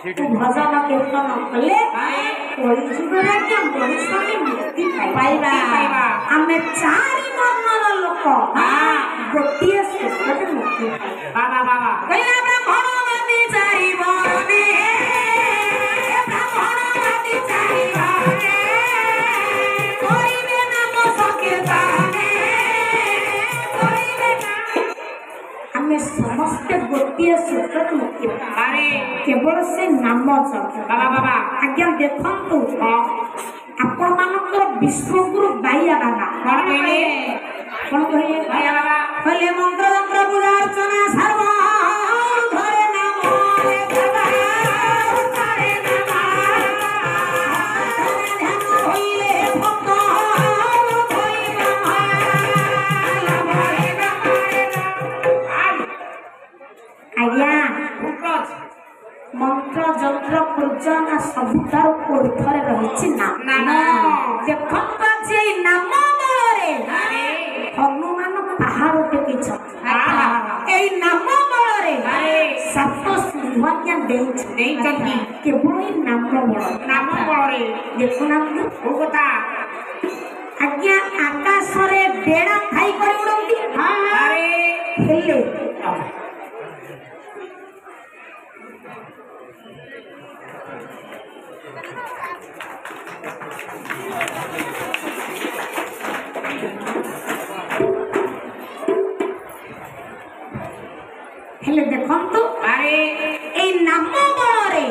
भजन कीर्तन कले मनीष मुक्ति पाइबा आमे चारि वर्णर लोक गोटे सुखरे मुक्ति बाबा बाबा कहला ब्राह्मणवादी चारि बने ब्राह्मणवादी चारि बने करिबे नाम संकीर्तने करिबे आमे समस्त गोटे सुखरे मुक्ति अरे केवल से नाम जप बाबा बाबा आज्ञा देखंतु आपण मानकर विश्वगुरु बाइया बाबा कौन कहे बाइया बाबा कहले मंत्र तंत्र पूजा अर्चना सर्व घरे नाम बाबा घरे नाम ध्यान होइले भक्त आज्ञा मंत्र जंत्र पूजन सबुतार ऊर्ध्वरे रहिछि नाम देखंत जे नाम बलरे हनुमान पहाड़ टेकिछ एई नाम बलरे सात सिंहज्ञा देइछथि केवल एई नाम बलरे देखुना ओ कथा आज्ञा आकाशरे डेड़ा थाई करि उडंती अरे हेले हेले देखंतु अरे ए नाम बलरे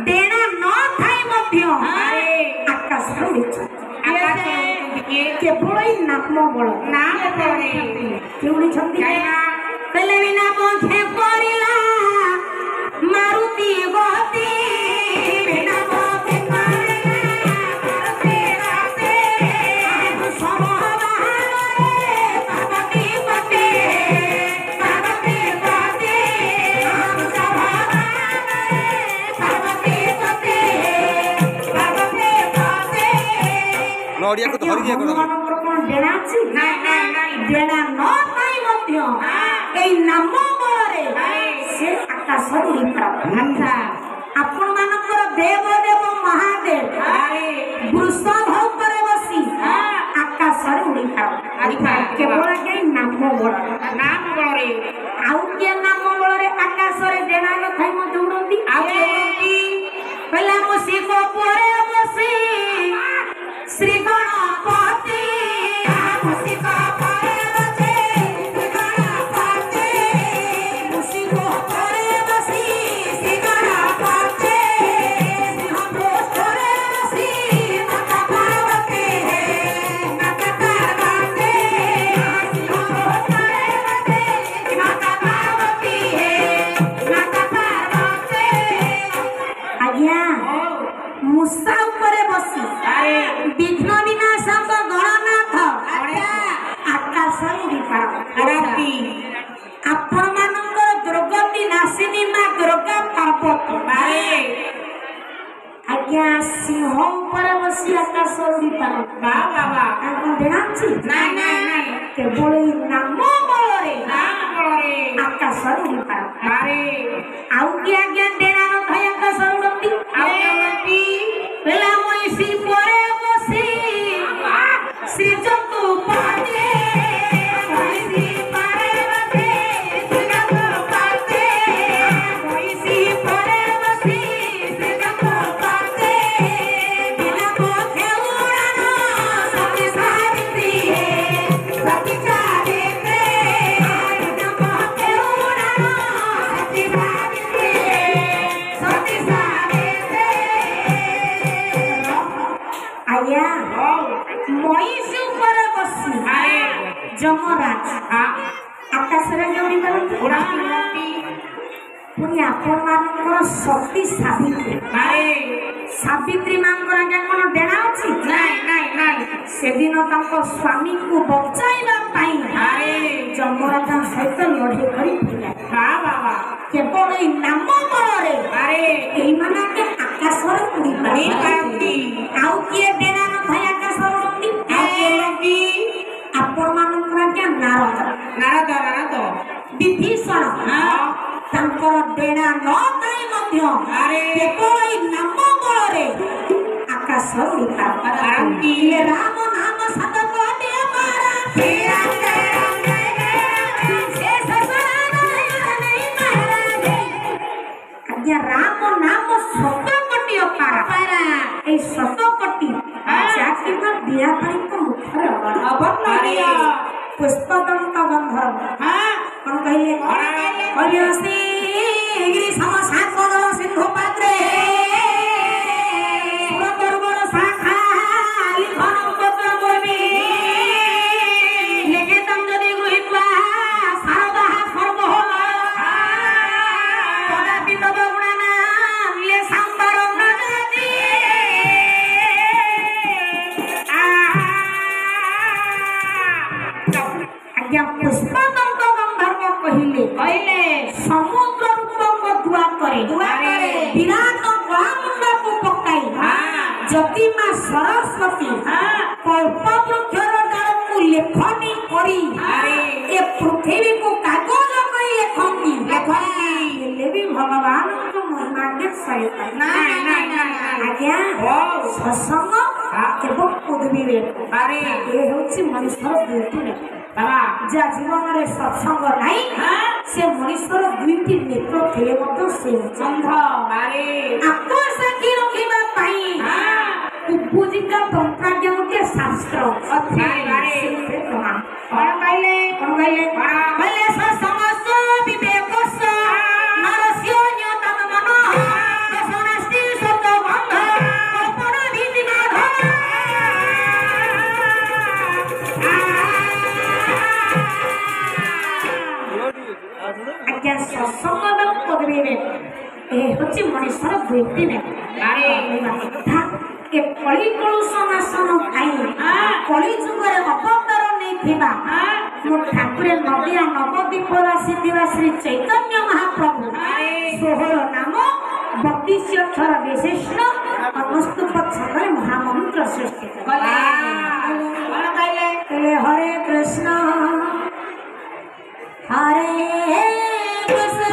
डेना न थाई मध्य अरे आकाश उड़िछ केवल ए नाम बलरे के उड़िछंती कहले बिना पंखे परिला मारुति गति बिना पंखे नडिया को धरि दिया कोन डेना अछि नाही डेना न थाई मध्य एई नाम बलरे से आकाश उड़ी प्राप्त आपण मानकर देव देव महादेव वृषभ ଉପରେ बसी आकाश उड़ी प्राप्त केवल के नाम बलरे आउ के नाम बलरे आकाश रे डेना न थाई मध्य उड़ंती पहला मुसिक ଉପରେ बसी श्री गणपति मुसिक ଉପରେ बसी श्री गणपति मुसिक ଉପରେ बसी श्री गणपति सिंह ଉପରେ बसी माता पार्वती माता पार्वती सिंह ଉପରେ बसी माता पार्वती माता पार्वती आज्ञा मुसा ଉପରେ बसी विघ्न विनाशक गणनाथ आकाश उड़ी आपण मानकर दुर्गति नाशिनी मां दुर्गा पार्वती आज्ञा सिंह ऊपर बसी आकाश उड़ी बाबा केवल नाम बलरे आकाश उड़ी आउ कि आज्ञा डेना न थाई आकाश उड़ंती बेला महिषी परे बसी श्री जगुपति महिषी परे बसी श्री जगुपति महिषी परे बसी श्री जगुपति बिना पथे उड़ान सती सावित्री सती सावित्री बिना पथे उड़ान सती सावित्री सती सावित्री आया महिषी ऊपर बसी जमराज आकाश रे उड़ी पारती पुनी आपण मानकर सती सावित्री सावित्री मांकर आज्ञा कोन डेना अछि नाही से दिन तंको स्वामी को बचाइबा पाई जमराज सहित लड़े करी बाबा केवल ए नाम बलरे एई माने के आकाश रे उड़ी पारती आउ किए डेना न थाई आकाश उड़ंती आपण मानकर आज्ञा नारद विभीषण तांकर डेना न थाई ମଧ୍ୟ କେବଳ ଏଇ ନାମ ବଳରେ ଆକାଶ ଉଡ଼ିପାରନ୍ତି। ରାମ ନାମ ସତ କୋଟି ମାରା ଆଜ୍ଞା ରାମ ନାମ ଶତ କୋଟି ଅପାରା এই শত কোটি যা কিনা বিয়া পাইଙ୍କ মুখରେ অবର୍ଣ୍ଣନୀୟ ପୁଷ୍ପଦନ୍ତ ଗନ୍ଧର୍ବ କଣ କହିଲେ ହରିୟସୀ ଗିରି ସମ ସାଗର ସିନ୍ଧୁ ପାତ୍ରେ ସୁରତର୍ବର ଶାଖା ଲିଖନ ପତ୍ର ବୋଇବି ଲେଖିତಂ ଯଦି ଗୃହୀତ୍ୱା ଶାରଦା ସର୍ବହୋମ କଦାପି ତବ ଗୁଣାନା ଲେ ସାମ୍ବର ନଜତି ଆଜ୍ଞା ପୁଷ୍ପଦନ୍ତ ଗନ୍ଧର୍ବ କହିଲେ ସମୁଦ୍ର ରୂପଙ୍କ ଦୁଆରେ ବିରାଟ ଗଳାମୁଣ୍ଡକୁ ପକାଇ ଯଦି ମା ସରସ୍ୱତୀ କଳ୍ପବୃକ୍ଷର ଡାଳକୁ ଲେଖନି କରି ଏ ପୃଥିବୀକୁ କାଗଜ କରି ଲେଖନ୍ତି ହେଲେ ବି ଭଗବାନଙ୍କ ମହିମା ସହିତ ଆଜ୍ଞା ସତ୍ସଙ୍ଗ ଏବଂ ଉଦ୍ଭିବେକ ଏ ହେଉଛି ମଣିଷର ଦୁଇଟି ନେତ୍ର ଯା ଜୀବନରେ ସତ୍ସଙ୍ଗ ନାହିଁ ସେ ମଣିଷର ଦୁଇଟି ନେତ୍ର ଥିଲେ ମଧ୍ୟ ସେ ଚନ୍ଦ ଆକୁ ସାକ୍ଷୀ ରଖିବା ପାଇଁ କୁବୁଜିକା ତନ୍ତ୍ରାଜ୍ଞ ଗୋଟେ ଶାସ୍ତ୍ର ଅଛି କଣ କହିଲେ ସମସ୍ତ ବିବେକ ନରସ୍ୟ ନ୍ୟତମ ମନ ଦଶନାସ୍ତି ଶବ୍ଦ ଗନ୍ଧ କଳ୍ପନା ଭୀତି ବାଧ ଆଜ୍ଞା ସତ୍ସଙ୍ଗ ଏବଂ ପଦବୀରେ ଏ ହେଉଛି ମଣିଷର ଦୁଇଟି ନେତା ଏ କଳି କଳୁଷ ନାଶନ ପାଇଁ କଳି ଯୁଗରେ ଅବତାର ନେଇଥିବା ମୋ ଠାକୁରେ ନଦିଆ ନବଦ୍ୱୀପବାସୀ ଥିବା ଶ୍ରୀ ଚୈତନ୍ୟ ମହାପ୍ରଭୁ 16 ନାମ 32 ଅକ୍ଷର ବିଶିଷ୍ଟ ଅନୁଷ୍ଠୁପ ଛନ୍ଦରେ ମହାମନ୍ତ୍ର ସୃଷ୍ଟି କଲେ ହରେ କୃଷ୍ଣ ହରେ କୃଷ୍ଣ